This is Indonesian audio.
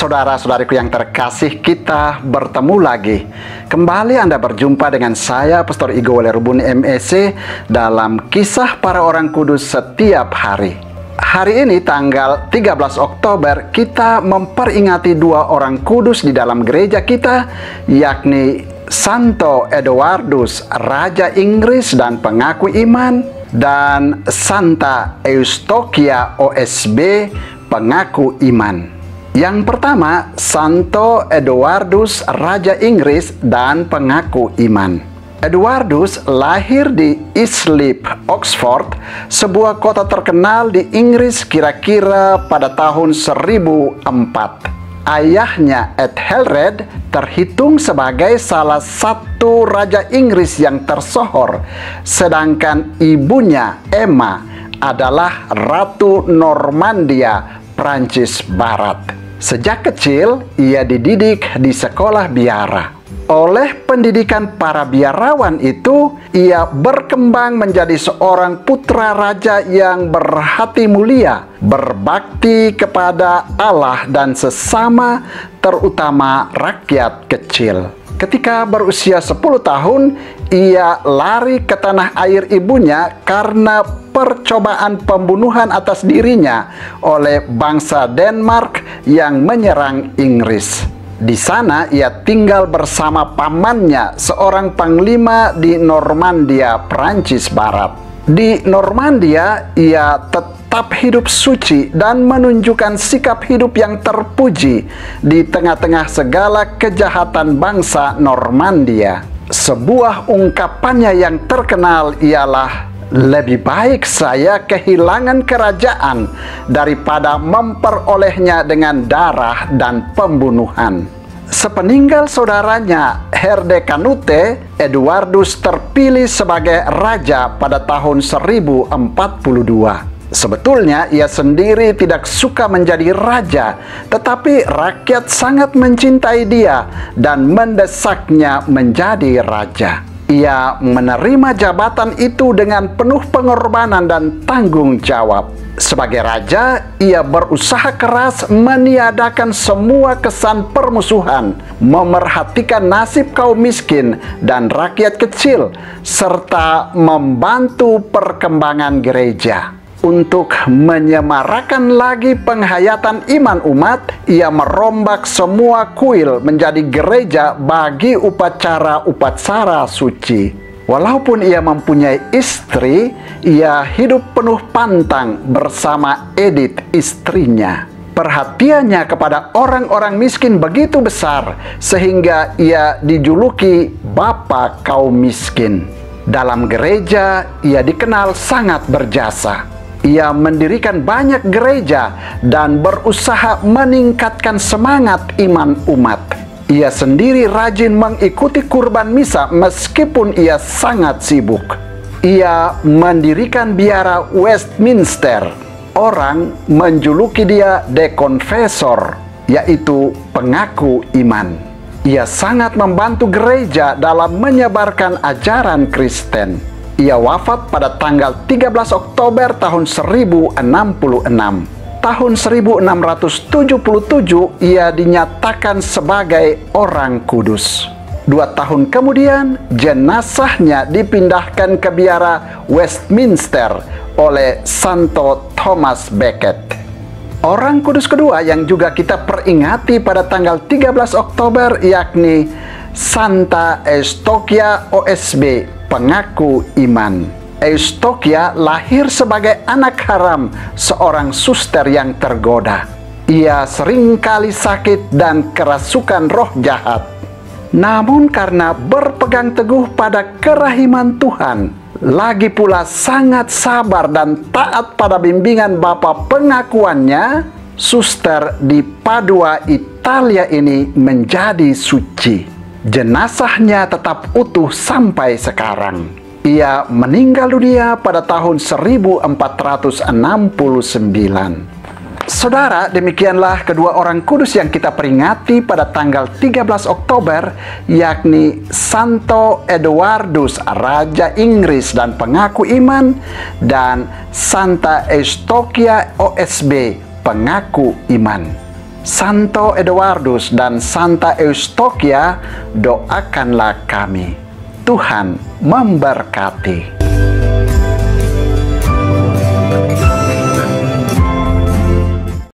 Saudara-saudariku yang terkasih, kita bertemu lagi. Kembali Anda berjumpa dengan saya, Pastor Igo Walerubun MEC, dalam Kisah Para Orang Kudus Setiap Hari. Hari ini tanggal 13 Oktober, kita memperingati dua orang kudus di dalam gereja kita, yakni Santo Eduardus, Raja Inggris dan pengaku iman, dan Santa Eustokia OSB, pengaku iman. Yang pertama, Santo Eduardus, Raja Inggris dan pengaku iman. Eduardus lahir di Islip, Oxford, sebuah kota terkenal di Inggris kira-kira pada tahun 1004. Ayahnya Ethelred terhitung sebagai salah satu Raja Inggris yang tersohor, sedangkan ibunya Emma adalah Ratu Normandia, Prancis Barat. Sejak kecil, ia dididik di sekolah biara. Oleh pendidikan para biarawan itu, ia berkembang menjadi seorang putra raja yang berhati mulia, berbakti kepada Allah dan sesama, terutama rakyat kecil. Ketika berusia 10 tahun, ia lari ke tanah air ibunya karena percobaan pembunuhan atas dirinya oleh bangsa Denmark yang menyerang Inggris. Di sana ia tinggal bersama pamannya, seorang panglima di Normandia, Prancis Barat. Di Normandia, ia tetap hidup suci dan menunjukkan sikap hidup yang terpuji di tengah-tengah segala kejahatan bangsa Normandia. Sebuah ungkapannya yang terkenal ialah, "Lebih baik saya kehilangan kerajaan daripada memperolehnya dengan darah dan pembunuhan." Sepeninggal saudaranya Herdekanute, Eduardus terpilih sebagai raja pada tahun 1042. Sebetulnya ia sendiri tidak suka menjadi raja, tetapi rakyat sangat mencintai dia dan mendesaknya menjadi raja. Ia menerima jabatan itu dengan penuh pengorbanan dan tanggung jawab. Sebagai raja, ia berusaha keras meniadakan semua kesan permusuhan, memerhatikan nasib kaum miskin dan rakyat kecil, serta membantu perkembangan gereja. Untuk menyemarakan lagi penghayatan iman umat, ia merombak semua kuil menjadi gereja bagi upacara-upacara suci. Walaupun ia mempunyai istri, ia hidup penuh pantang bersama Edith, istrinya. Perhatiannya kepada orang-orang miskin begitu besar, sehingga ia dijuluki Bapa kaum miskin. Dalam gereja, ia dikenal sangat berjasa. Ia mendirikan banyak gereja dan berusaha meningkatkan semangat iman umat. Ia sendiri rajin mengikuti kurban misa meskipun ia sangat sibuk. Ia mendirikan biara Westminster. Orang menjuluki dia The Confessor, yaitu pengaku iman. Ia sangat membantu gereja dalam menyebarkan ajaran Kristen. Ia wafat pada tanggal 13 Oktober tahun 1066. Tahun 1677 ia dinyatakan sebagai orang kudus. 2 tahun kemudian jenazahnya dipindahkan ke biara Westminster oleh Santo Thomas Becket. Orang kudus kedua yang juga kita peringati pada tanggal 13 Oktober yakni Santa Eustokia OSB, pengaku iman. Eustokia lahir sebagai anak haram seorang suster yang tergoda. Ia seringkali sakit dan kerasukan roh jahat. Namun karena berpegang teguh pada kerahiman Tuhan, lagi pula sangat sabar dan taat pada bimbingan bapa pengakuannya, suster di Padua, Italia ini menjadi suci. Jenazahnya tetap utuh sampai sekarang. Ia meninggal dunia pada tahun 1469. Saudara, demikianlah kedua orang kudus yang kita peringati pada tanggal 13 Oktober, yakni Santo Eduardus, Raja Inggris dan pengaku iman, dan Santa Eustokia OSB, pengaku iman. Santo Eduardus dan Santa Eustokia, doakanlah kami. Tuhan memberkati.